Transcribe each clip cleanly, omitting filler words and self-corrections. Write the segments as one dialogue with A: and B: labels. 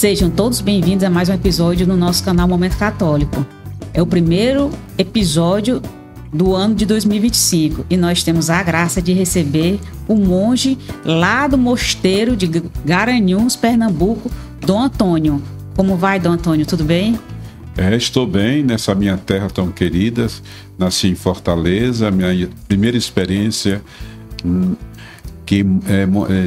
A: Sejam todos bem-vindos a mais um episódio no nosso canal Momento Católico. É o primeiro episódio do ano de 2025 e nós temos a graça de receber o monge lá do mosteiro de Garanhuns, Pernambuco, Dom Antônio. Como vai, Dom Antônio? Tudo bem?
B: Estou bem nessa minha terra tão querida. Nasci em Fortaleza, minha primeira experiência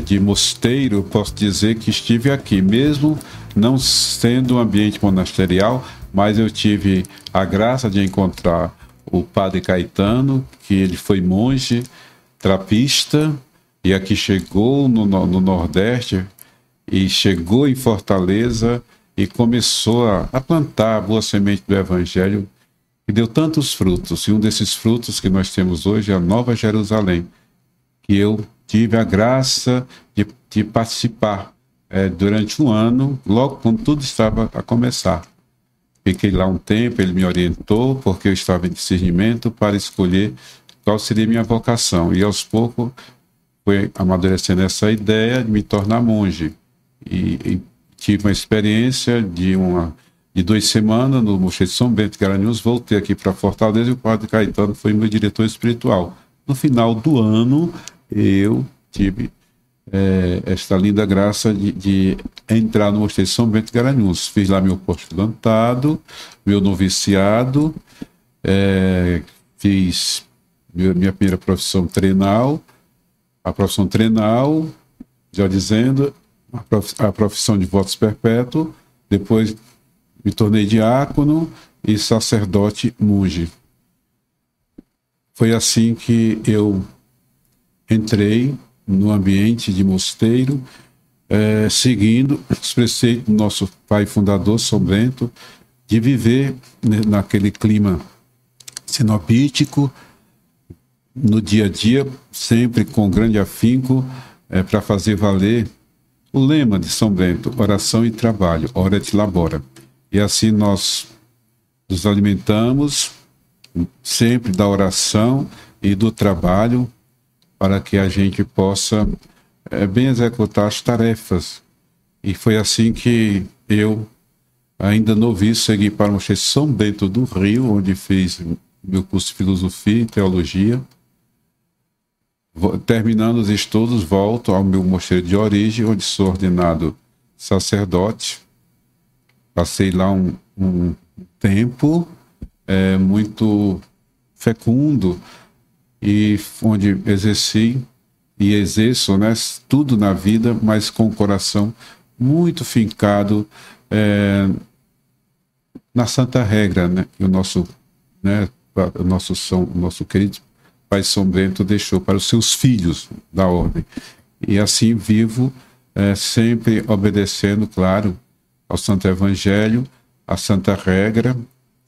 B: de mosteiro, posso dizer que estive aqui, mesmo não sendo um ambiente monasterial, mas eu tive a graça de encontrar o Padre Caetano, que ele foi monge, trapista, e aqui chegou no Nordeste, e chegou em Fortaleza, e começou a plantar a boa semente do Evangelho, que deu tantos frutos. E um desses frutos que nós temos hoje é a Nova Jerusalém, que eu tive a graça de participar durante um ano, logo quando tudo estava a começar. Fiquei lá um tempo, ele me orientou, porque eu estava em discernimento para escolher qual seria a minha vocação. E aos poucos foi amadurecendo essa ideia de me tornar monge. E tive uma experiência de 2 semanas no Mosteiro de São Bento de Garanhuns, voltei aqui para Fortaleza e o Padre Caetano foi meu diretor espiritual. No final do ano, eu tive esta linda graça de entrar no Mosteiro de São Bento de Garanhuns. Fiz lá meu postulantado, meu noviciado, fiz minha primeira profissão trenal, a profissão trenal, já dizendo, a profissão de votos perpétuos, depois me tornei diácono e sacerdote monge. Foi assim que eu entrei no ambiente de mosteiro, seguindo os preceitos do nosso pai fundador, São Bento, de viver naquele clima cenobítico, no dia a dia, sempre com grande afinco, para fazer valer o lema de São Bento: oração e trabalho, ora et labora. E assim nós nos alimentamos sempre da oração e do trabalho, para que a gente possa bem executar as tarefas. E foi assim que eu, ainda noviço, segui para o Mosteiro de São Bento do Rio, onde fiz meu curso de Filosofia e Teologia. Terminando os estudos, volto ao meu mosteiro de origem, onde sou ordenado sacerdote. Passei lá um tempo muito fecundo, e onde exerci e exerço, né, tudo na vida, mas com o coração muito fincado na Santa Regra, né, que o nosso querido Pai São Bento deixou para os seus filhos da ordem. E assim vivo, sempre obedecendo, claro, ao Santo Evangelho, à Santa Regra,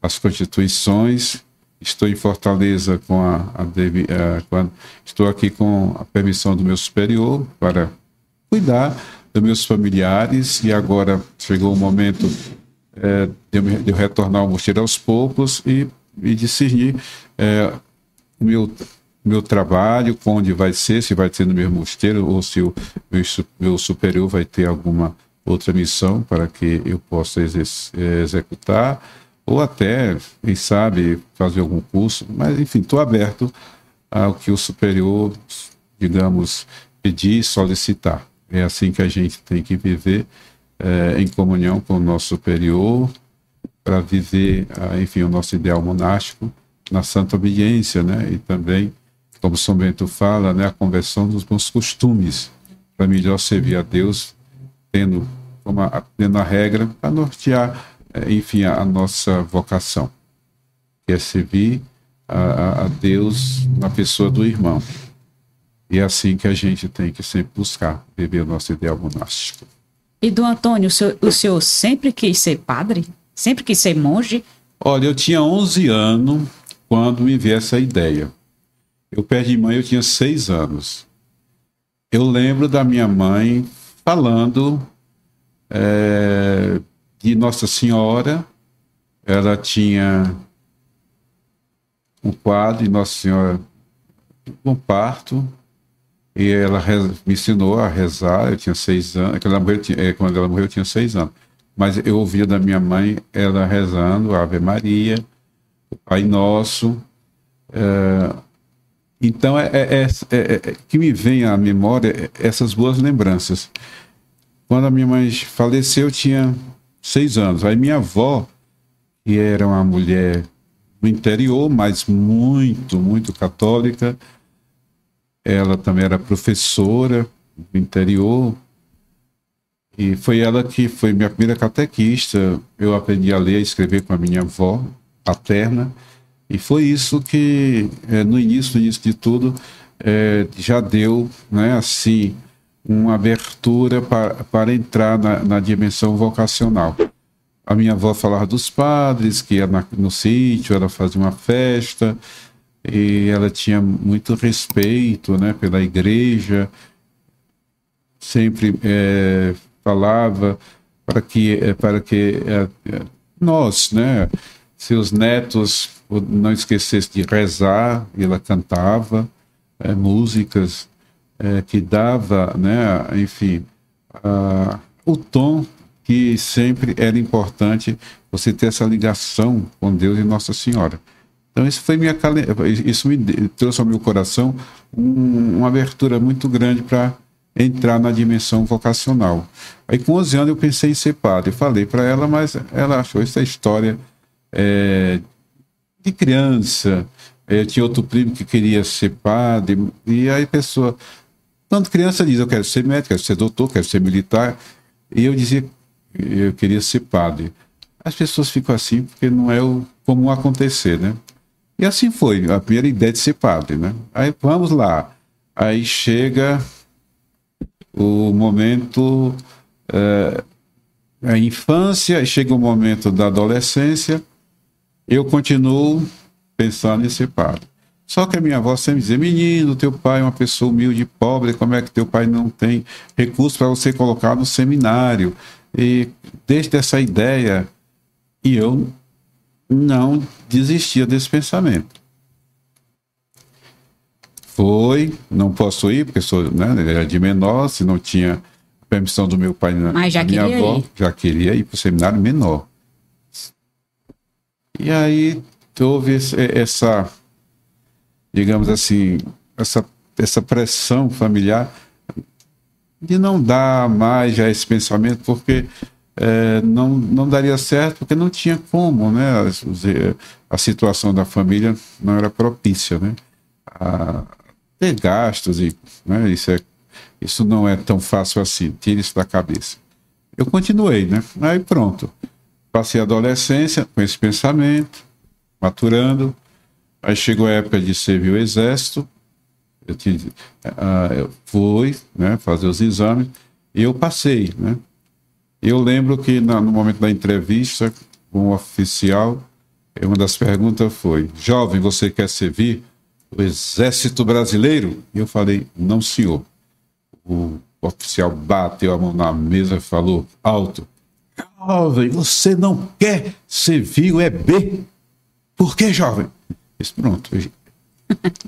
B: às constituições. Estou em Fortaleza estou aqui com a permissão do meu superior para cuidar dos meus familiares, e agora chegou o momento de eu retornar ao mosteiro aos poucos e discernir o meu trabalho, onde vai ser, se vai ser no mesmo mosteiro ou se o meu superior vai ter alguma outra missão para que eu possa executar, ou até, quem sabe, fazer algum curso. Mas, enfim, estou aberto ao que o superior, digamos, pedir e solicitar. É assim que a gente tem que viver, em comunhão com o nosso superior, para viver, enfim, o nosso ideal monástico na santa obediência, né? E também, como São Bento fala, né, a conversão dos bons costumes, para melhor servir a Deus, tendo a regra para nortear, enfim, a nossa vocação, que é servir a Deus na pessoa do irmão. E é assim que a gente tem que sempre buscar viver o nosso ideal monástico.
A: E, Dom Antônio, o senhor sempre quis ser padre? Sempre quis ser monge?
B: Olha, eu tinha 11 anos quando me veio essa ideia. Eu perdi mãe, eu tinha 6 anos. Eu lembro da minha mãe falando de Nossa Senhora. Ela tinha um quadro de Nossa Senhora no parto, e ela me ensinou a rezar. Eu tinha 6 anos, quando ela morreu eu tinha 6 anos. mas eu ouvia da minha mãe ela rezando Ave Maria, Pai Nosso. Então, que me vem à memória essas boas lembranças. Quando a minha mãe faleceu, eu tinha 6 anos. Aí minha avó, que era uma mulher do interior, mas muito católica, ela também era professora do interior, e foi ela que foi minha primeira catequista. Eu aprendi a ler e escrever com a minha avó paterna, e foi isso que, no início de tudo, já deu, né, assim, uma abertura para entrar na dimensão vocacional. A minha avó falava dos padres, que ia no sítio, ela fazia uma festa, e ela tinha muito respeito, né, pela igreja, sempre falava para que nós, né, seus netos, não esquecessem de rezar, e ela cantava músicas que dava, né, enfim, o tom que sempre era importante você ter essa ligação com Deus e Nossa Senhora. Então isso me trouxe ao meu coração uma abertura muito grande para entrar na dimensão vocacional. Aí com 11 anos eu pensei em ser padre. Eu falei para ela, mas ela achou essa história de criança. Eu tinha outro primo que queria ser padre, e aí a pessoa, quando criança, diz: eu quero ser médico, quero ser doutor, quero ser militar. E eu dizia: eu queria ser padre. As pessoas ficam assim porque não é o comum acontecer, né? E assim foi a primeira ideia de ser padre, né? Aí vamos lá. Aí chega o momento, a infância, chega o momento da adolescência. Eu continuo pensando em ser padre. Só que a minha avó sempre dizia: menino, teu pai é uma pessoa humilde e pobre, como é que teu pai não tem recurso para você colocar no seminário? E desde essa ideia, e eu não desistia desse pensamento. Não posso ir, porque sou, né, era de menor, se não tinha permissão do meu pai,
A: mas já
B: minha avó, já queria ir para o seminário menor. E aí houve essa, digamos assim, essa pressão familiar de não dar mais já esse pensamento, porque não daria certo, porque não tinha como, né? A situação da família não era propícia, né? A ter gastos, e, né? Isso não é tão fácil assim, tira isso da cabeça. Eu continuei, né? Aí pronto, passei a adolescência com esse pensamento, maturando. Aí chegou a época de servir o exército. Eu fui, né, fazer os exames e eu passei, né? Eu lembro que no momento da entrevista com o oficial, uma das perguntas foi: jovem, você quer servir o Exército Brasileiro? E eu falei: não, senhor. O oficial bateu a mão na mesa e falou alto: jovem, você não quer servir o EB? Por que, jovem? Disse: pronto,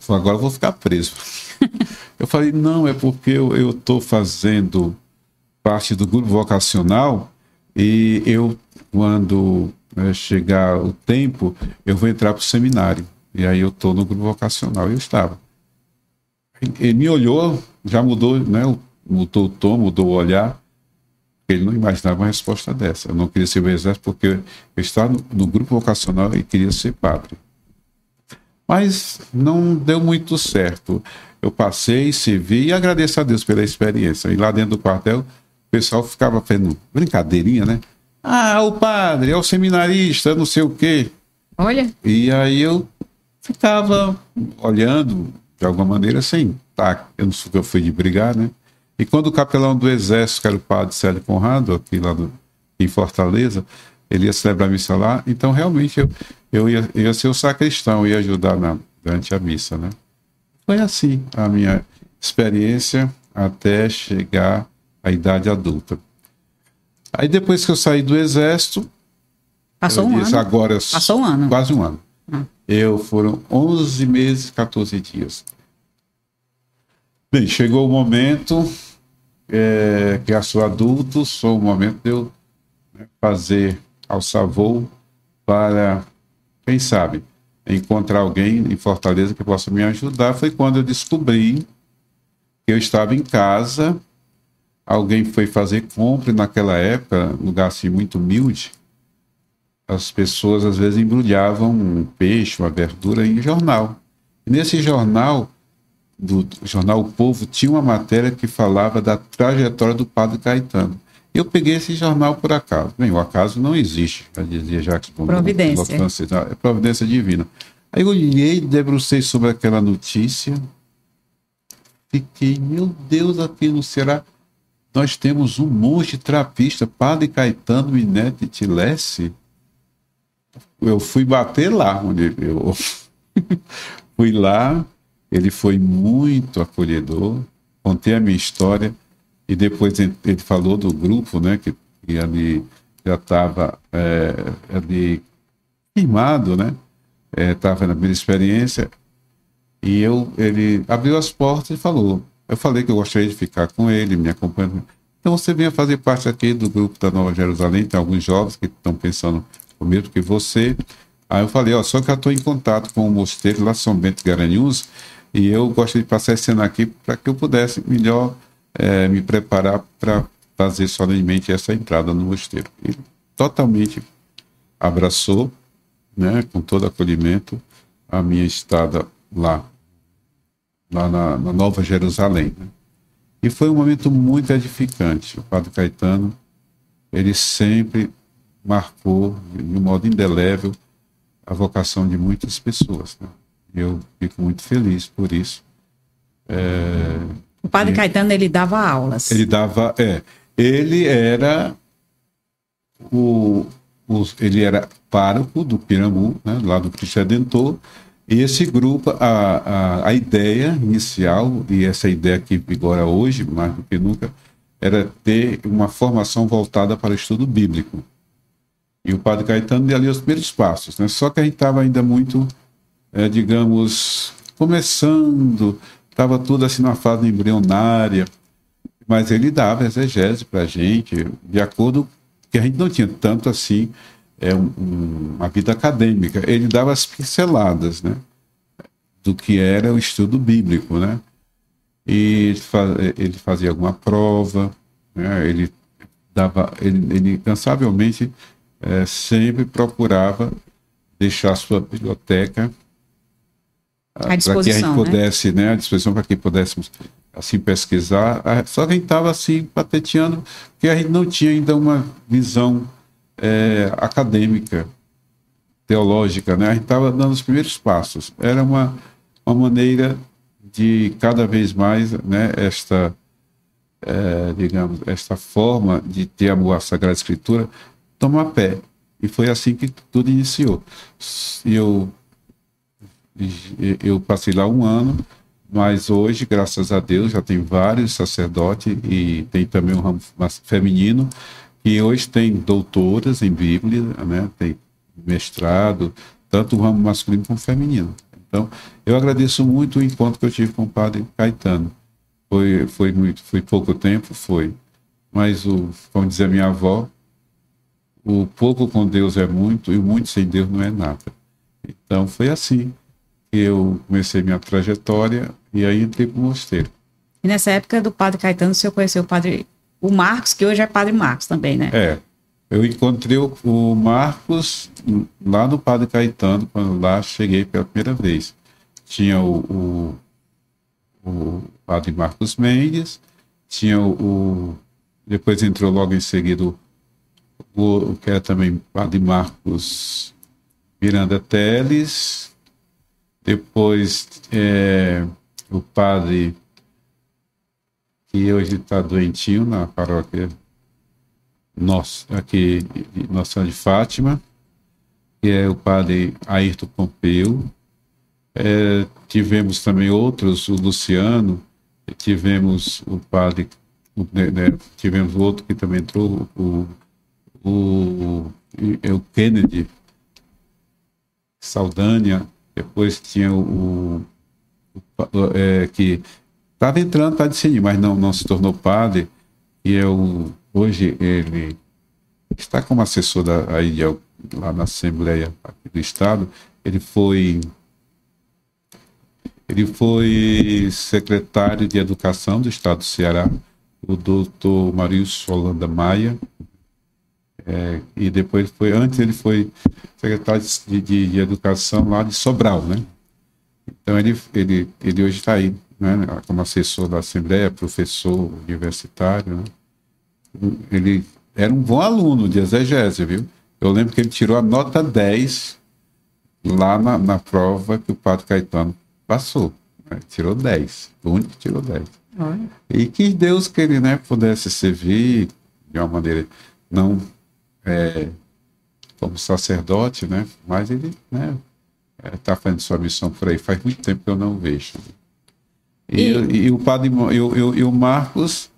B: agora eu vou ficar preso. Eu falei: não, é porque eu estou fazendo parte do grupo vocacional, e eu, quando chegar o tempo, eu vou entrar para o seminário. E aí eu estou no grupo vocacional. Eu estava. Ele me olhou, já mudou, né? Mudou o tom, mudou o olhar. Ele não imaginava uma resposta dessa. Eu não queria ser o exército porque eu estava no grupo vocacional e queria ser padre. Mas não deu muito certo. Eu passei, servi e agradeço a Deus pela experiência. E lá dentro do quartel, o pessoal ficava fazendo brincadeirinha, né? Ah, o padre, é o seminarista, não sei o quê.
A: Olha.
B: E aí eu ficava olhando, de alguma maneira, sem eu não sou que eu fui de brigar, né? E quando o capelão do exército, que era o padre Célio Conrado, aqui lá em Fortaleza, ele ia celebrar a missa lá, então realmente eu ia ser o sacristão, ia ajudar durante a missa, né? Foi assim a minha experiência até chegar à idade adulta. Aí depois que eu saí do exército,
A: passou um ano.
B: Agora,
A: passou um ano.
B: Quase um ano. Foram 11 meses, 14 dias. Bem, chegou o momento que eu sou adulto, sou o momento de eu fazer alçar voo para, quem sabe, encontrar alguém em Fortaleza que possa me ajudar. Foi quando eu descobri que eu estava em casa, alguém foi fazer compra naquela época, um lugar assim muito humilde. As pessoas às vezes embrulhavam um peixe, uma verdura em jornal. E nesse jornal, do jornal O Povo, tinha uma matéria que falava da trajetória do Padre Caetano. Eu peguei esse jornal por acaso. Bem, o acaso não existe, já dizia Jacques Bombon.
A: Providência.
B: É providência divina. Aí eu olhei, debrucei sobre aquela notícia, fiquei, meu Deus, aqui no Ceará nós temos um monge trapista, Padre Caetano Minete Tilesse. Eu fui bater lá, onde eu fui lá, ele foi muito acolhedor, contei a minha história, e depois ele falou do grupo, né, que ali já estava ali firmado, né, estava na minha experiência, e ele abriu as portas e falou. Eu falei que eu gostaria de ficar com ele, me acompanhando. Então você venha fazer parte aqui do grupo da Nova Jerusalém, tem alguns jovens que estão pensando o mesmo que você. Aí eu falei, só que eu estou em contato com o mosteiro lá, São Bento Garanhuns, e eu gostaria de passar esse ano aqui para que eu pudesse melhor me preparar para fazer solenemente essa entrada no mosteiro. Ele totalmente abraçou, né, com todo acolhimento, a minha estada lá na Nova Jerusalém, né? E foi um momento muito edificante. O Padre Caetano, ele sempre marcou de um modo indelével a vocação de muitas pessoas, né? Eu fico muito feliz por isso.
A: O Padre Caetano, ele dava aulas.
B: Ele era ele era pároco do Pirambu, né, lá do Cristo Redentor, e esse grupo, a ideia inicial, e essa ideia que vigora hoje, mais do que nunca, era ter uma formação voltada para o estudo bíblico. E o Padre Caetano deu ali os primeiros passos, né? Só que a gente estava ainda muito, digamos, começando, estava tudo assim na fase embrionária, mas ele dava exegese para a gente, de acordo que a gente não tinha tanto assim uma vida acadêmica. Ele dava as pinceladas, né, do que era o estudo bíblico, né? E ele fazia alguma prova, né? Ele incansavelmente sempre procurava deixar a sua biblioteca para que a gente pudesse, né, à disposição para que pudéssemos assim pesquisar. Só que a gente estava assim pateteando, porque a gente não tinha ainda uma visão acadêmica, teológica, né? A gente estava dando os primeiros passos. Era uma maneira de cada vez mais, né, digamos, esta forma de ter amor à Sagrada Escritura tomar pé. E foi assim que tudo iniciou. E eu passei lá 1 ano, mas hoje, graças a Deus, já tem vários sacerdotes e tem também um ramo feminino, que hoje tem doutoras em Bíblia, né? Tem mestrado, tanto o ramo masculino como feminino. Então, eu agradeço muito o encontro que eu tive com o Padre Caetano. Foi pouco tempo, mas como dizia minha avó, o pouco com Deus é muito e o muito sem Deus não é nada. Então, foi assim que eu comecei minha trajetória e aí entrei para o mosteiro.
A: E nessa época do Padre Caetano, o senhor conheceu o Marcos, que hoje é Padre Marcos também, né?
B: Eu encontrei o Marcos lá no Padre Caetano, quando lá cheguei pela primeira vez. Tinha o Padre Marcos Mendes, tinha depois entrou logo em seguida o que era também Padre Marcos Miranda Teles, depois o padre que hoje está doentinho na paróquia aqui Nossa Senhora de Fátima, que é o padre Ayrton Pompeu. Tivemos também outros, o Luciano, tivemos o padre, tivemos outro que também entrou, o Kennedy Saldanha, depois tinha que estava entrando, está de mas não se tornou padre, e hoje ele está como assessor lá na Assembleia do Estado. Ele foi secretário de Educação do Estado do Ceará, o doutor Marilson Holanda Maia, e depois antes ele foi secretário de Educação lá de Sobral, né? Então ele hoje está aí, né, como assessor da Assembleia, professor universitário, né? Ele era um bom aluno de exegese, viu? Eu lembro que ele tirou a nota 10 lá na prova que o padre Caetano passou, né? Tirou 10, o único que tirou 10. E que Deus que ele, né, pudesse servir de uma maneira não como sacerdote, né? Mas ele, né, está fazendo sua missão por aí. Faz muito tempo que eu não vejo. E o padre e o Marcos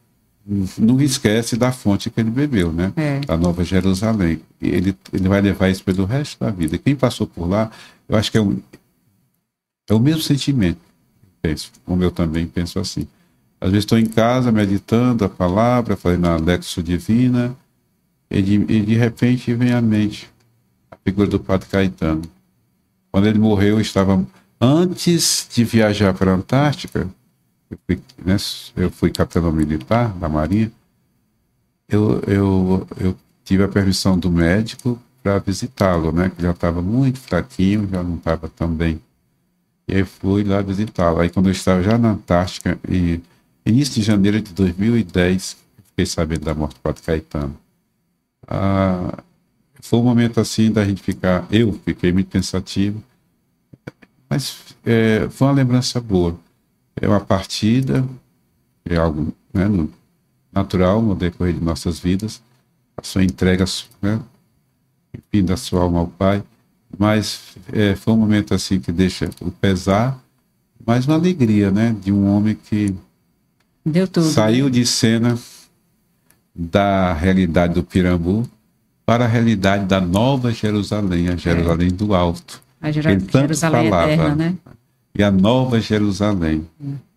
B: não esquece da fonte que ele bebeu, né? A Nova Jerusalém. E ele vai levar isso pelo resto da vida. Quem passou por lá, eu acho que é o mesmo sentimento. Penso, como eu também penso assim. Às vezes estou em casa meditando a palavra, fazendo a Lexo Divina, e de repente vem à mente a figura do padre Caetano. Quando ele morreu, antes de viajar para a Antártica, eu fui capitão militar da Marinha, eu tive a permissão do médico para visitá-lo, né? Que já estava muito fraquinho, já não estava tão bem. E aí fui lá visitá-lo. Aí quando eu estava já na Antártica, início de janeiro de 2010, fiquei sabendo da morte do padre Caetano. Foi um momento assim da gente eu fiquei muito pensativo, mas foi uma lembrança boa. É uma partida, é algo, né, natural no decorrer de nossas vidas, a sua entrega, né, enfim, da sua alma ao Pai, mas foi um momento assim que deixa o pesar, mas uma alegria, né, de um homem que
A: deu tudo,
B: saiu, né, de cena da realidade do Pirambu para a realidade da Nova Jerusalém, a Jerusalém do Alto.
A: A Jerusalém eterna, né?
B: E a Nova Jerusalém.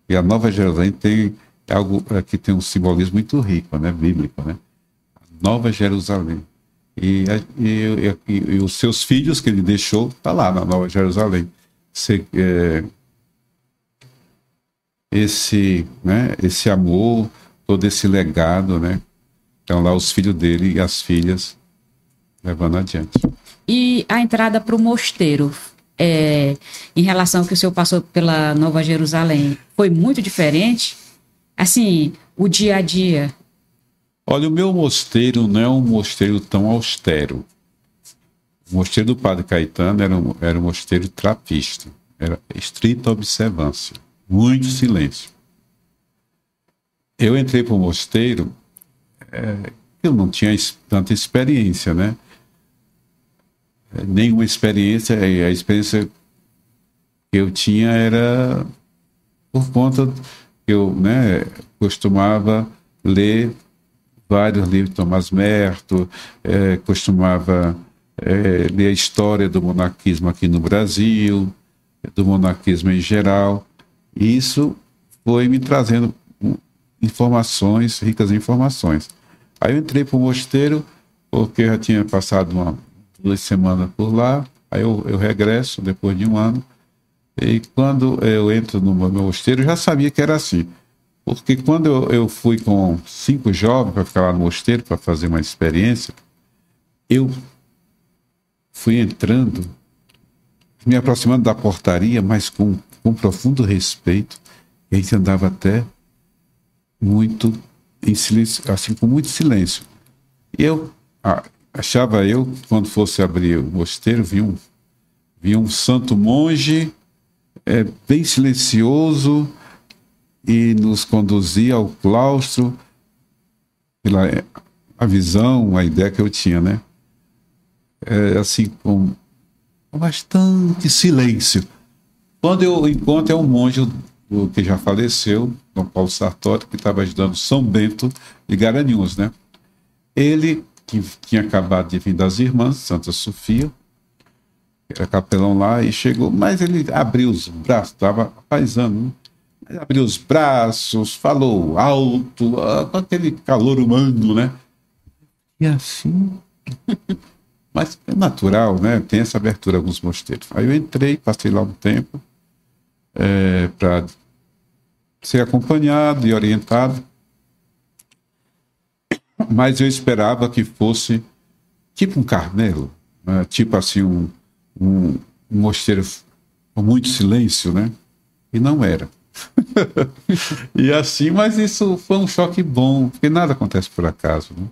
B: E a Nova Jerusalém tem algo que tem um simbolismo muito rico, né? Bíblico, né? A Nova Jerusalém. E os seus filhos que ele deixou, tá lá na Nova Jerusalém. Esse amor, todo esse legado, né? Então lá os filhos dele e as filhas levando adiante.
A: E a entrada para o mosteiro, em relação ao que o senhor passou pela Nova Jerusalém, foi muito diferente? Assim, o dia a dia?
B: Olha, o meu mosteiro não é um mosteiro tão austero. O mosteiro do padre Caetano era um mosteiro trapista. Era estrita observância, muito silêncio. Eu entrei para o mosteiro, eu não tinha tanta experiência, né? Nenhuma experiência, a experiência que eu tinha era por conta que eu, né, costumava ler vários livros de Tomás Merto, costumava ler a história do monarquismo aqui no Brasil, do monarquismo em geral, e isso foi me trazendo informações, ricas informações. Aí eu entrei para o mosteiro, porque eu já tinha passado 2 semanas por lá, aí eu regresso depois de um ano, e quando eu entro no meu mosteiro, eu já sabia que era assim, porque quando eu fui com 5 jovens para ficar lá no mosteiro, para fazer uma experiência, eu fui entrando, me aproximando da portaria, mas com profundo respeito, e a gente andava até muito em silêncio, assim, com muito silêncio. E achava eu que quando fosse abrir o mosteiro, vinha um santo monge, bem silencioso, e nos conduzia ao claustro, pela a visão, a ideia que eu tinha, né? Assim, com bastante silêncio. Quando eu encontro um monge que já faleceu, Dom Paulo Sartori, que estava ajudando São Bento de Garanhuns, né? Ele, que tinha acabado de vir das Irmãs, Santa Sofia, era capelão lá, e chegou, mas ele abriu os braços, estava paisano, né? Abriu os braços, falou alto, com aquele calor humano, né? E assim... Mas é natural, né? Tem essa abertura em alguns mosteiros. Aí eu entrei, passei lá um tempo para ser acompanhado e orientado. Mas eu esperava que fosse tipo um Carmelo, né? Tipo assim, um mosteiro com muito silêncio, né? E não era. E assim, mas isso foi um choque bom, porque nada acontece por acaso, né?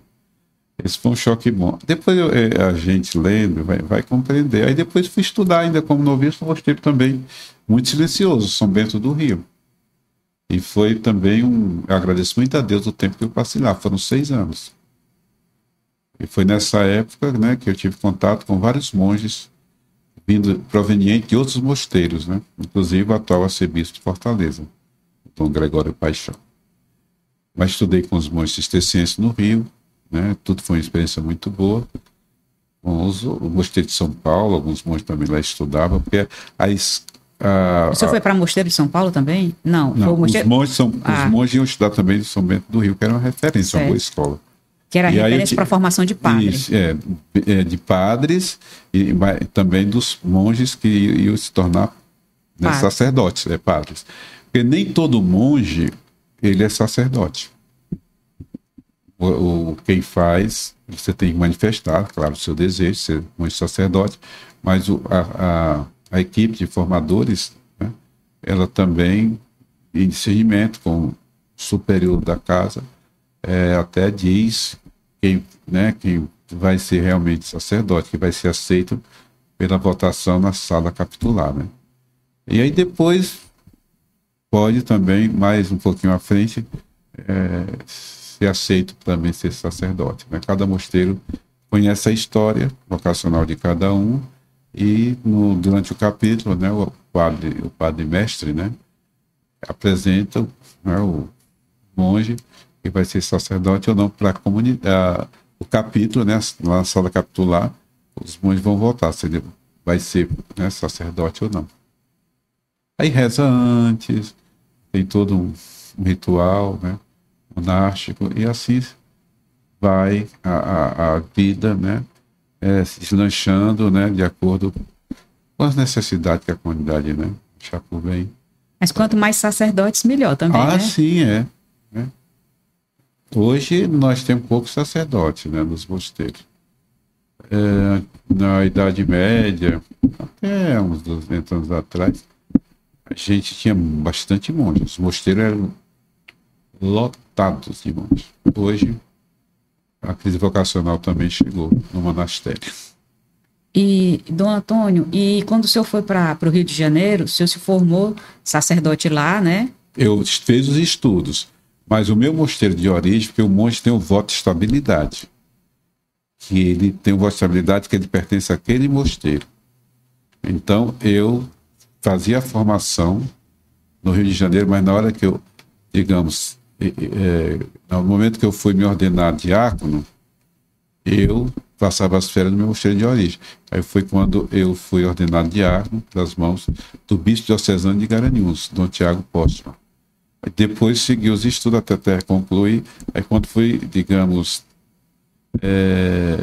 B: Esse foi um choque bom. Depois a gente lendo vai compreender. Aí depois fui estudar ainda como noviço, um mosteiro também muito silencioso, São Bento do Rio. E foi também eu agradeço muito a Deus o tempo que eu passei lá, foram 6 anos. E foi nessa época, né, que eu tive contato com vários monges provenientes de outros mosteiros, né? Inclusive o atual arcebispo de Fortaleza, Dom Gregório Paixão. Mas estudei com os monges cistercienses no Rio, né? Tudo foi uma experiência muito boa. Com o mosteiro de São Paulo, alguns monges também lá estudavam, porque
A: o senhor foi para Mosteiro de São Paulo também? Não, foi o mosteiro...
B: os monges iam estudar também de São Bento do Rio, que era uma referência, uma boa escola.
A: Que era referência para a formação de padres.
B: Isso, de padres e também dos monges que iam se tornar, né, sacerdotes, padres. Porque nem todo monge ele é sacerdote. Quem faz, você tem que manifestar, claro, o seu desejo de ser monge sacerdote, mas a equipe de formadores, né, ela também, em discernimento com o superior da casa, até diz quem vai ser realmente sacerdote, que vai ser aceito pela votação na sala capitular, né? E aí depois pode também, mais um pouquinho à frente, ser aceito também ser sacerdote, né? Cada mosteiro conhece a história vocacional de cada um e durante o capítulo, né, o padre mestre, né, apresenta, né, o monge que vai ser sacerdote ou não para a comunidade. O capítulo, né, lá na sala capitular, os monges vão votar se ele vai ser, né, sacerdote ou não. Aí reza antes, tem todo um ritual, né, monástico, e assim vai a vida, né, se deslanchando, né, de acordo com as necessidades que a comunidade, né, achar por bem.
A: Mas quanto mais sacerdotes, melhor também, né?
B: Sim, né? Hoje nós temos poucos sacerdotes, né, nos mosteiros. Na Idade Média, até uns 200 anos atrás, a gente tinha bastante monges. Os mosteiros eram lotados de monges. Hoje, a crise vocacional também chegou no monastério.
A: E, Dom Antônio, e quando o senhor foi para o Rio de Janeiro, o senhor se formou sacerdote lá, né?
B: Eu fiz os estudos. Mas o meu mosteiro de origem, porque o monge tem o voto de estabilidade. Que ele tem o voto de estabilidade que ele pertence àquele mosteiro. Então, eu fazia a formação no Rio de Janeiro, mas na hora que eu, digamos, no momento que eu fui me ordenar diácono, eu passava as férias no meu mosteiro de origem. Aí foi quando eu fui ordenado diácono das mãos do bispo diocesano de Garanhuns, Dom Tiago Póstuma. Depois segui os estudos até concluir. Aí quando fui, digamos,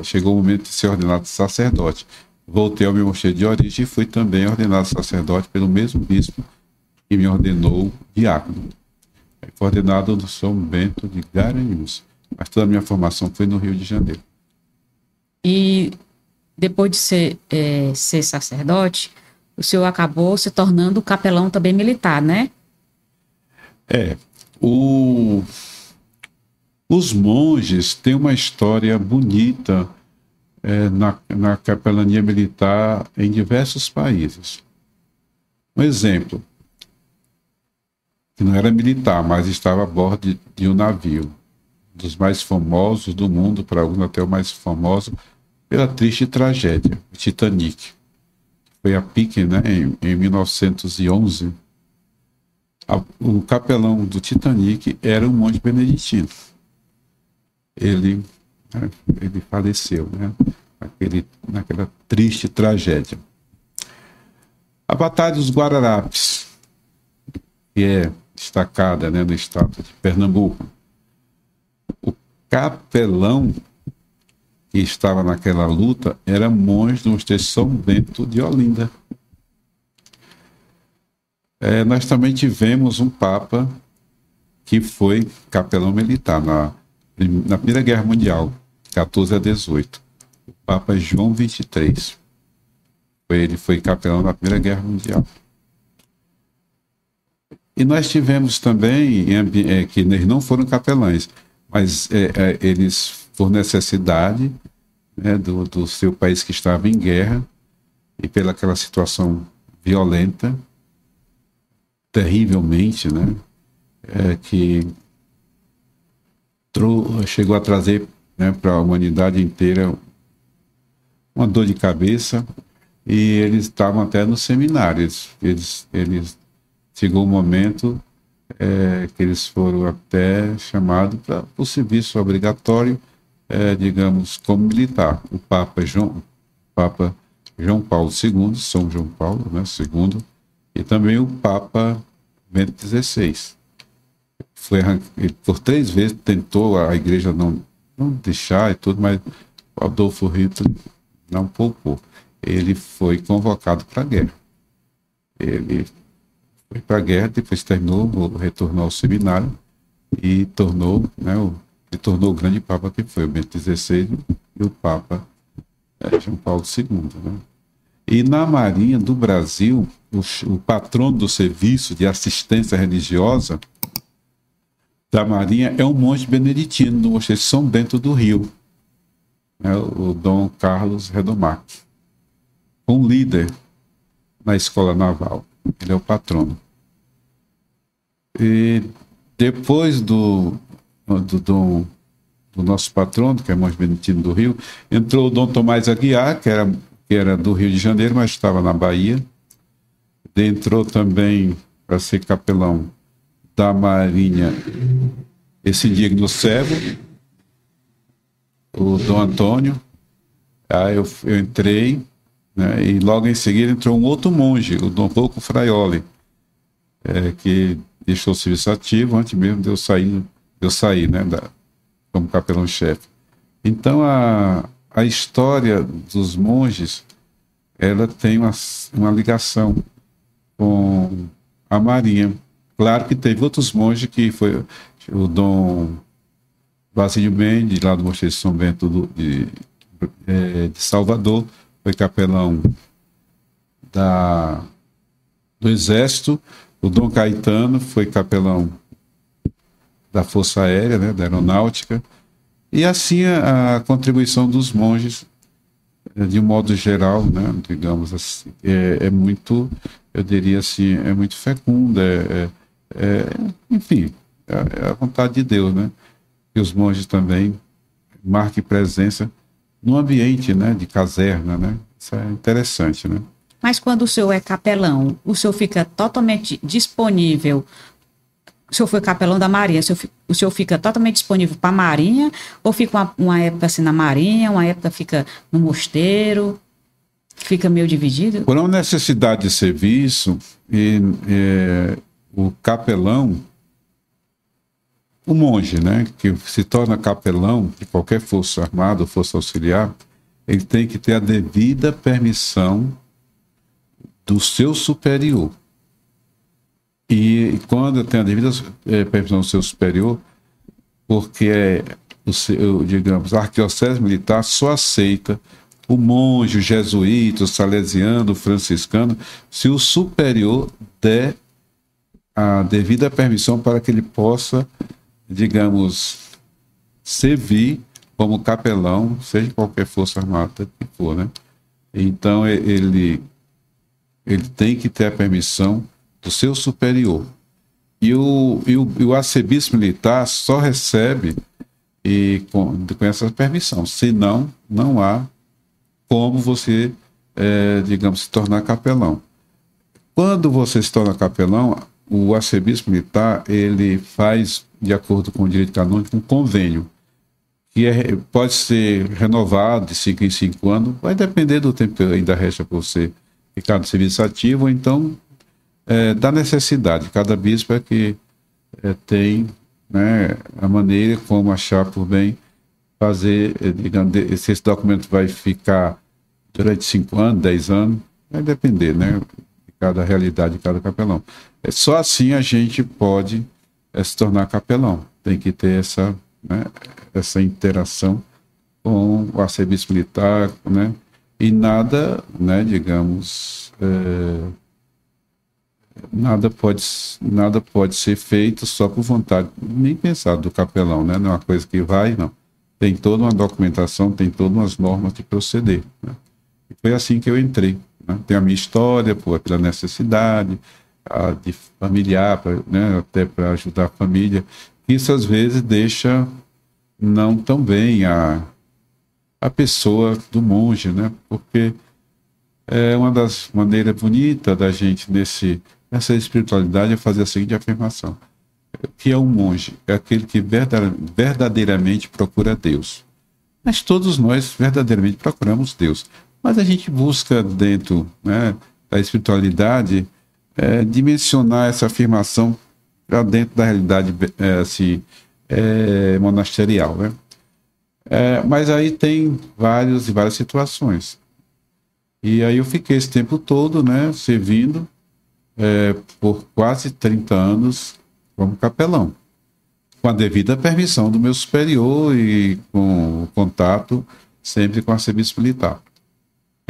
B: chegou o momento de ser ordenado sacerdote. Voltei ao meu mosteiro de origem e fui também ordenado sacerdote pelo mesmo bispo que me ordenou diácono. Aí fui ordenado no São Bento de Garanhuns. Mas toda a minha formação foi no Rio de Janeiro.
A: E depois de ser sacerdote, o senhor acabou se tornando capelão também militar, né?
B: Os monges têm uma história bonita na capelania militar em diversos países. Um exemplo, que não era militar, mas estava a bordo de um navio, dos mais famosos do mundo, para alguns até o mais famoso, pela triste tragédia, o Titanic. Foi a pique, né, em 1911. O capelão do Titanic era um monge beneditino. Ele faleceu, né, naquela triste tragédia. A Batalha dos Guararapes, que é destacada, né, no estado de Pernambuco. O capelão que estava naquela luta era monge do mosteiro São Bento de Olinda. Nós também tivemos um papa que foi capelão militar na Primeira Guerra Mundial, 14 a 18. O Papa João XXIII. Ele foi capelão na Primeira Guerra Mundial. E nós tivemos também, que eles não foram capelães, mas eles, por necessidade, né, do seu país que estava em guerra, e pelaquela situação violenta, terrivelmente, né, que chegou a trazer, né, para a humanidade inteira uma dor de cabeça, e eles estavam até no seminário. Eles chegou um momento que eles foram até chamados para o serviço obrigatório, digamos, como militar. O Papa João Paulo II, São João Paulo, né, II, e também o Papa Bento XVI. Por 3 vezes tentou a igreja não deixar e tudo, mas o Adolfo Hitler não poupou. Ele foi convocado para a guerra. Ele foi para a guerra, depois retornou ao seminário e tornou, né, ele tornou o grande Papa que foi o Bento XVI e o Papa João Paulo II. Né? E na Marinha do Brasil, o patrono do serviço de assistência religiosa da Marinha é um monge beneditino do mosteiro São Bento do Rio, né, o Dom Carlos Redomac, um líder na escola naval. Ele é o patrono. E depois do nosso patrono, que é monge beneditino do Rio, entrou o Dom Tomás Aguiar, que era do Rio de Janeiro, mas estava na Bahia. Entrou também para ser capelão da Marinha esse indigno servo, o Dom Antônio. Aí eu entrei, né, e logo em seguida entrou um outro monge, o Dom Rocco Fraioli, que deixou o serviço ativo antes mesmo de eu sair, né, como capelão-chefe. Então a história dos monges, ela tem uma ligação com a Marinha. Claro que teve outros monges, que foi o Dom Basílio Mendes, lá do mosteiro de São Bento de Salvador, foi capelão do Exército. O Dom Caetano foi capelão da Força Aérea, né, da Aeronáutica. E assim a contribuição dos monges, de um modo geral, né, digamos assim, é muito, eu diria assim, é muito fecunda, enfim, é a vontade de Deus, né? Que os monges também marquem presença no ambiente, né, de caserna, né? Isso é interessante, né?
A: Mas quando o senhor é capelão, o senhor fica totalmente disponível? O senhor foi capelão da Marinha, o senhor fica totalmente disponível para a Marinha, ou fica uma época assim na Marinha, uma época fica no mosteiro, fica meio dividido?
B: Por uma necessidade de serviço, o capelão, o monge, né, que se torna capelão de qualquer força armada ou força auxiliar, ele tem que ter a devida permissão do seu superior. E quando eu tenho a devida permissão do seu superior, porque digamos, a arquidiocese militar só aceita o monge, o jesuíta, o salesiano, o franciscano, se o superior der a devida permissão para que ele possa, digamos, servir como capelão, seja qualquer força armada que for, né? Então ele tem que ter a permissão do seu superior. E o arcebispo militar só recebe com essa permissão. Senão, não há como você, digamos, se tornar capelão. Quando você se torna capelão, o arcebispo militar, ele faz, de acordo com o direito canônico, um convênio, que pode ser renovado de 5 em 5 anos, vai depender do tempo que ainda resta para você ficar no serviço ativo, ou então da necessidade. Cada bispo que tem, né, a maneira como achar por bem fazer, digamos, se esse documento vai ficar durante 5 anos, 10 anos, vai depender, né, de cada realidade de cada capelão. É só assim a gente pode se tornar capelão. Tem que ter essa, né, essa interação com o arcebispo militar, né, e nada, né, digamos, nada pode ser feito só por vontade, nem pensar do capelão, né, não é uma coisa que vai, não. Tem toda uma documentação, tem todas umas normas de proceder, né? E foi assim que eu entrei, né? Tem a minha história, pela necessidade, de familiar, né, até para ajudar a família. Isso às vezes deixa não tão bem a pessoa do monge, né? Porque é uma das maneiras bonitas da gente nessa espiritualidade é fazer a seguinte afirmação: o que é um monge? É aquele que verdadeiramente procura Deus. Mas todos nós verdadeiramente procuramos Deus. Mas a gente busca dentro, né, da espiritualidade dimensionar essa afirmação para dentro da realidade monasterial, né? Mas aí tem várias situações. E aí eu fiquei esse tempo todo, né, servindo por quase 30 anos como capelão, com a devida permissão do meu superior e com o contato sempre com o arcebispo militar.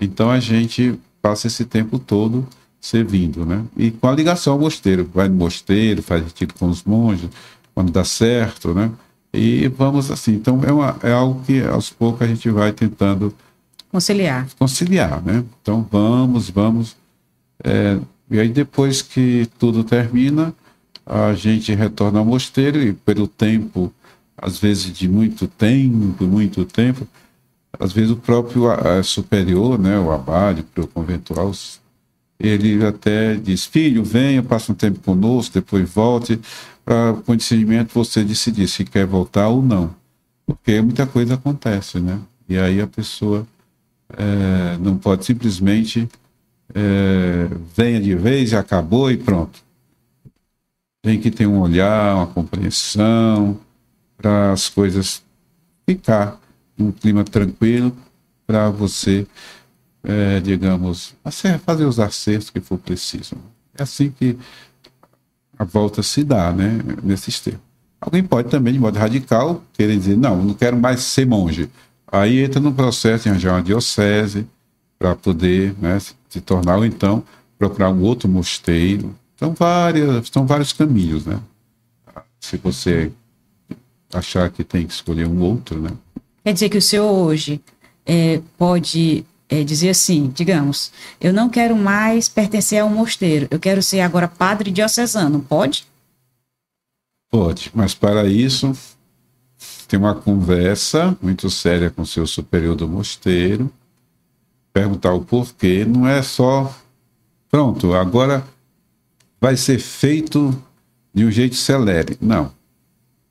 B: Então a gente passa esse tempo todo servindo, né? E com a ligação ao mosteiro, vai no mosteiro, faz retiro com os monges, quando dá certo, né? E vamos assim. Então é algo que aos poucos a gente vai tentando conciliar, né? Então vamos. E aí depois que tudo termina, a gente retorna ao mosteiro e pelo tempo, às vezes de muito tempo, às vezes o próprio superior, né, o abade, o conventual, ele até diz: filho, venha, passe um tempo conosco, depois volte, para o discernimento você decidir se quer voltar ou não. Porque muita coisa acontece, né? E aí a pessoa não pode simplesmente venha de vez e acabou e pronto. Tem que ter um olhar, uma compreensão, para as coisas ficar num clima tranquilo, para você, digamos, fazer os acertos que for preciso. É assim que a volta se dá, né, nesses termos. Alguém pode também, de modo radical, querer dizer: não quero mais ser monge. Aí entra no processo de arranjar uma diocese para poder, né, se tornar, ou então procurar um outro mosteiro. São vários caminhos, né? Se você achar que tem que escolher um outro, né?
A: Quer dizer que o senhor hoje pode dizer assim, digamos, eu não quero mais pertencer a um mosteiro, eu quero ser agora padre diocesano, pode?
B: Pode, mas para isso tem uma conversa muito séria com o seu superior do mosteiro, perguntar o porquê, não é só pronto, agora vai ser feito de um jeito celere. Não.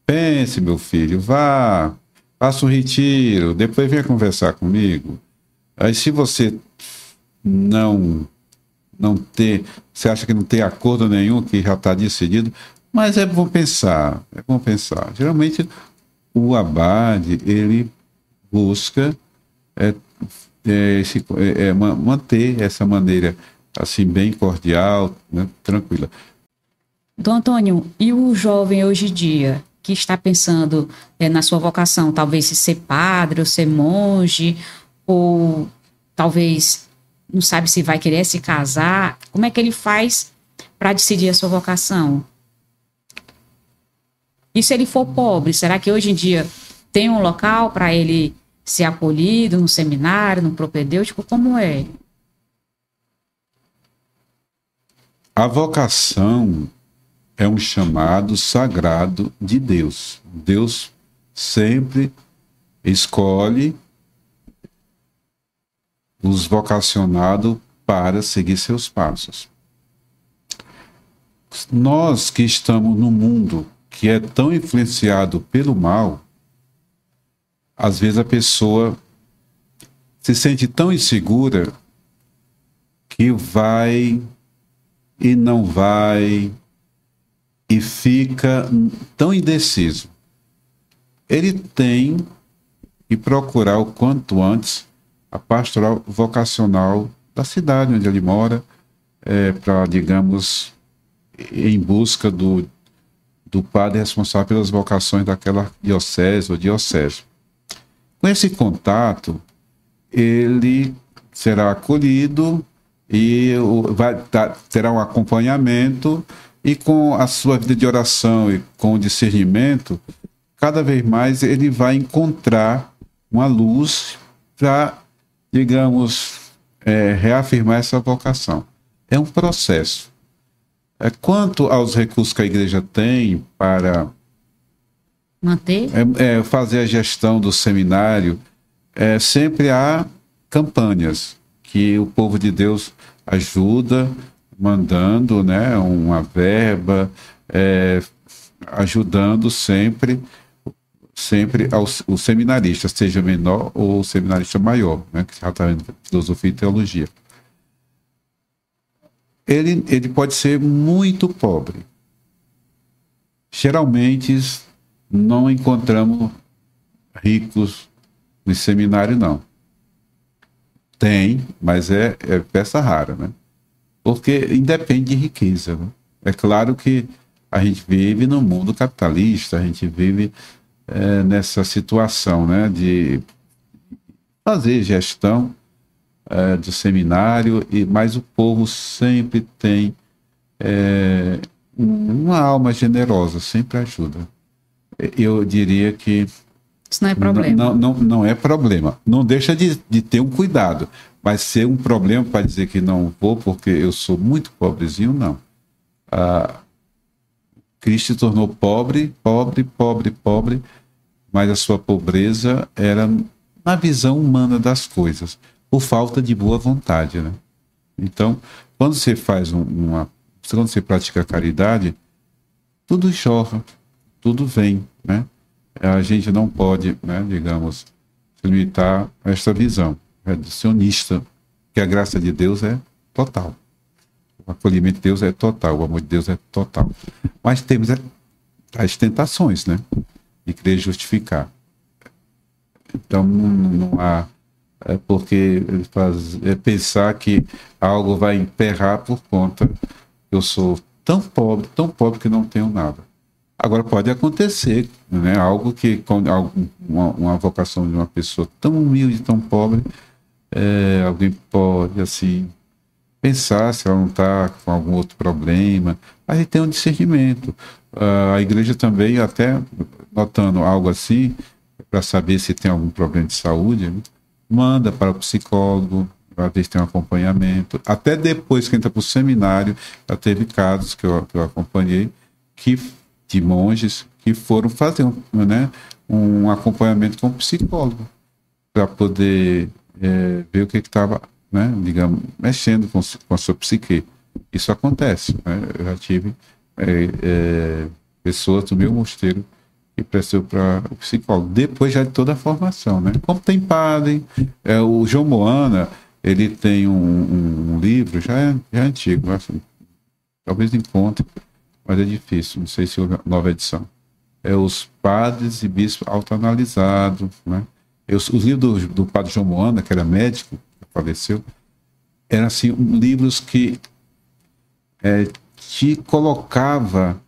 B: Pense, meu filho, vá, faça um retiro, depois venha conversar comigo. Aí se você não ter, você acha que não tem acordo nenhum, que já está decidido, mas é bom pensar. Geralmente o abade, ele busca manter essa maneira assim, bem cordial, né, tranquila.
A: Dom Antônio, e o jovem hoje em dia, que está pensando na sua vocação, talvez ser padre ou ser monge, ou talvez não sabe se vai querer se casar, como é que ele faz para decidir a sua vocação? E se ele for pobre, será que hoje em dia tem um local para ele ser acolhido, no seminário, no propedêutico, como é?
B: A vocação é um chamado sagrado de Deus. Deus sempre escolhe os vocacionados para seguir seus passos. Nós que estamos num mundo que é tão influenciado pelo mal, às vezes a pessoa se sente tão insegura que vai e não vai, e fica tão indeciso. Ele tem e procurar o quanto antes a pastoral vocacional da cidade onde ele mora, para, digamos, em busca do padre responsável pelas vocações daquela diocese ou diocese. Com esse contato, ele será acolhido e terá um acompanhamento, e com a sua vida de oração e com o discernimento, cada vez mais ele vai encontrar uma luz para, digamos, reafirmar essa vocação. É um processo. Quanto aos recursos que a igreja tem para
A: manter,
B: fazer a gestão do seminário, sempre há campanhas que o povo de Deus ajuda, mandando, né, uma verba, ajudando sempre os seminaristas, seja menor ou seminarista maior, né, que já está vendo filosofia e teologia. Ele pode ser muito pobre. Geralmente não encontramos ricos no seminário, não. Tem, mas é peça rara, né? Porque independe de riqueza, né? É claro que a gente vive no mundo capitalista, a gente vive nessa situação, né, de fazer gestão do seminário, mas o povo sempre tem uma alma generosa, sempre ajuda. Eu diria que
A: isso não é problema.
B: Não é problema. Não deixa de ter um cuidado, mas ser um problema para dizer que não vou porque eu sou muito pobrezinho, não. Cristo se tornou pobre, mas a sua pobreza era na visão humana das coisas, por falta de boa vontade, né? Então, quando você faz quando você pratica a caridade, tudo jorra, tudo vem, né? A gente não pode, né, digamos, se limitar a esta visão reducionista, que a graça de Deus é total. O acolhimento de Deus é total, o amor de Deus é total. Mas temos as tentações, né, de querer justificar. Então, não há... porque pensar que algo vai emperrar por conta que eu sou tão pobre que não tenho nada. Agora, pode acontecer, né, algo que, com uma vocação de uma pessoa tão humilde, tão pobre, alguém pode, assim, pensar se ela não está com algum outro problema. A gente tem um discernimento. A igreja também, até notando algo assim, para saber se tem algum problema de saúde, manda para o psicólogo, para ver se tem um acompanhamento. Até depois que entra para o seminário, já teve casos que eu acompanhei, de monges que foram fazer um acompanhamento com o psicólogo, para poder ver o que estava, né, digamos, mexendo com a sua psique. Isso acontece, né? Eu já tive pessoas do meu mosteiro que prestou para o psicólogo, depois já de toda a formação, né? Como tem padre, o João Moana, ele tem um livro, já é antigo, assim, talvez encontre, mas é difícil, não sei se houve nova edição. Os padres e bispos autoanalisados, né? Os livros do padre João Moana, que era médico, que faleceu, eram assim, livros que te colocava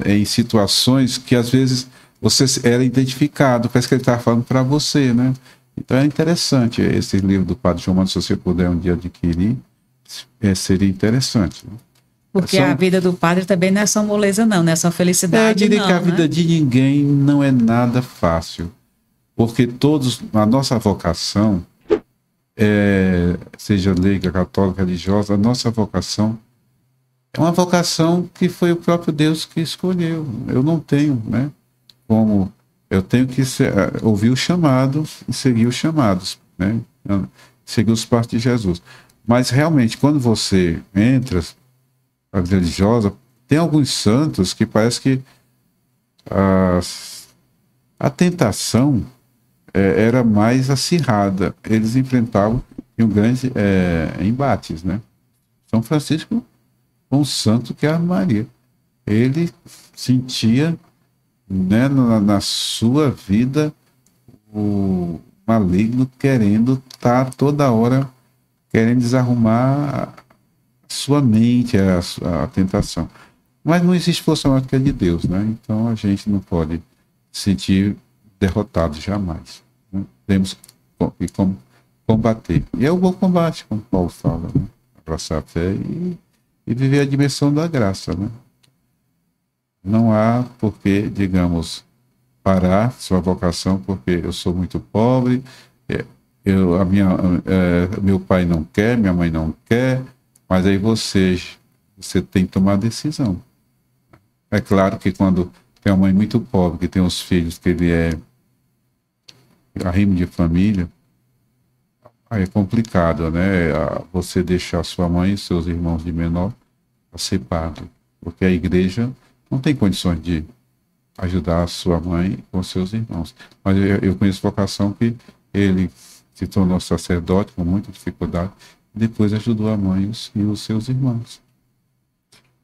B: em situações que às vezes você era identificado, parece que ele estava falando para você, né? Então é interessante esse livro do padre João Moana, se você puder um dia adquirir, seria interessante, né?
A: Porque a vida do padre também não é só moleza, não é só felicidade,
B: eu diria
A: não,
B: que a vida,
A: né,
B: de ninguém não é nada fácil, porque a nossa vocação, seja leiga, católica, religiosa, a nossa vocação é uma vocação que foi o próprio Deus que escolheu. Eu não tenho, né, como... Eu tenho que ouvir o chamado e seguir os chamados, né, seguir os passos de Jesus. Mas realmente, quando você entra a vida religiosa, tem alguns santos que parece que a tentação era mais acirrada. Eles enfrentavam um grande embates, né? São Francisco, um santo que é a Maria. Ele sentia, né, na sua vida o maligno querendo estar toda hora, querendo desarrumar a sua mente, a tentação. Mas não existe força maior que a de Deus, né? Então a gente não pode se sentir derrotado jamais. Né? Temos que combater. E é o bom combate, como Paulo fala, né? Abraçar a fé e viver a dimensão da graça, né? Não há por que, digamos, parar sua vocação porque eu sou muito pobre, meu pai não quer, minha mãe não quer, mas aí você tem que tomar a decisão. É claro que quando tem uma mãe muito pobre, que tem os filhos, que ele é arrimo de família, aí é complicado, né? Você deixar sua mãe e seus irmãos de menor a ser padre, porque a igreja não tem condições de ajudar a sua mãe com seus irmãos. Mas eu conheço vocação que ele se tornou sacerdote com muita dificuldade, e depois ajudou a mãe e os seus irmãos.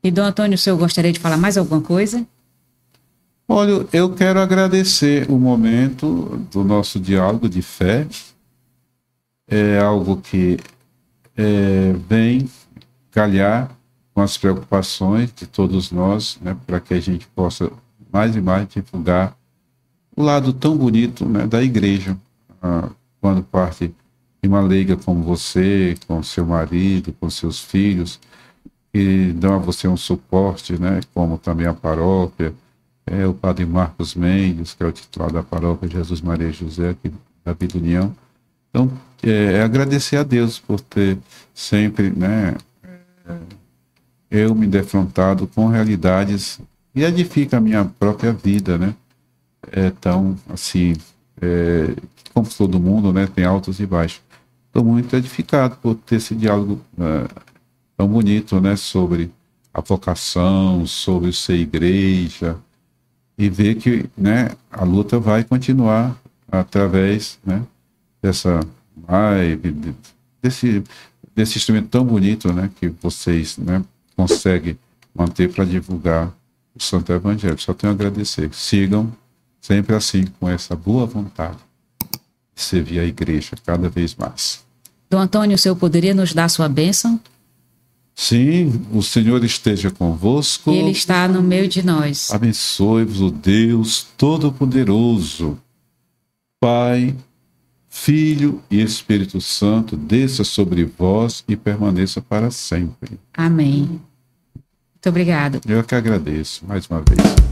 A: E, Dom Antônio, o senhor gostaria de falar mais alguma coisa?
B: Olha, eu quero agradecer o momento do nosso diálogo de fé. É algo que vem calhar com as preocupações de todos nós, né, para que a gente possa mais e mais divulgar o lado tão bonito, né, da igreja. Quando parte de uma leiga como você, com seu marido, com seus filhos, que dão a você um suporte, né, como também a paróquia, o padre Marcos Mendes, que é o titular da paróquia Jesus Maria e José, aqui da Vida União. Então, agradecer a Deus por ter sempre, né, eu me defrontado com realidades e edifica a minha própria vida, né? Então, assim, como todo mundo, né, tem altos e baixos. Estou muito edificado por ter esse diálogo tão bonito, né, sobre a vocação, sobre ser igreja, e ver que, né, a luta vai continuar através, né, dessa live, desse instrumento tão bonito, né, que vocês, né, conseguem manter para divulgar o Santo Evangelho. Só tenho a agradecer. Sigam sempre assim, com essa boa vontade de servir a igreja cada vez mais.
A: Dom Antônio, o senhor poderia nos dar sua bênção?
B: Sim, o Senhor esteja convosco.
A: Ele está no meio de nós.
B: Abençoe-vos o Deus Todo-Poderoso, Pai, Filho e Espírito Santo, desça sobre vós e permaneça para sempre.
A: Amém. Muito obrigado.
B: Eu que agradeço mais uma vez.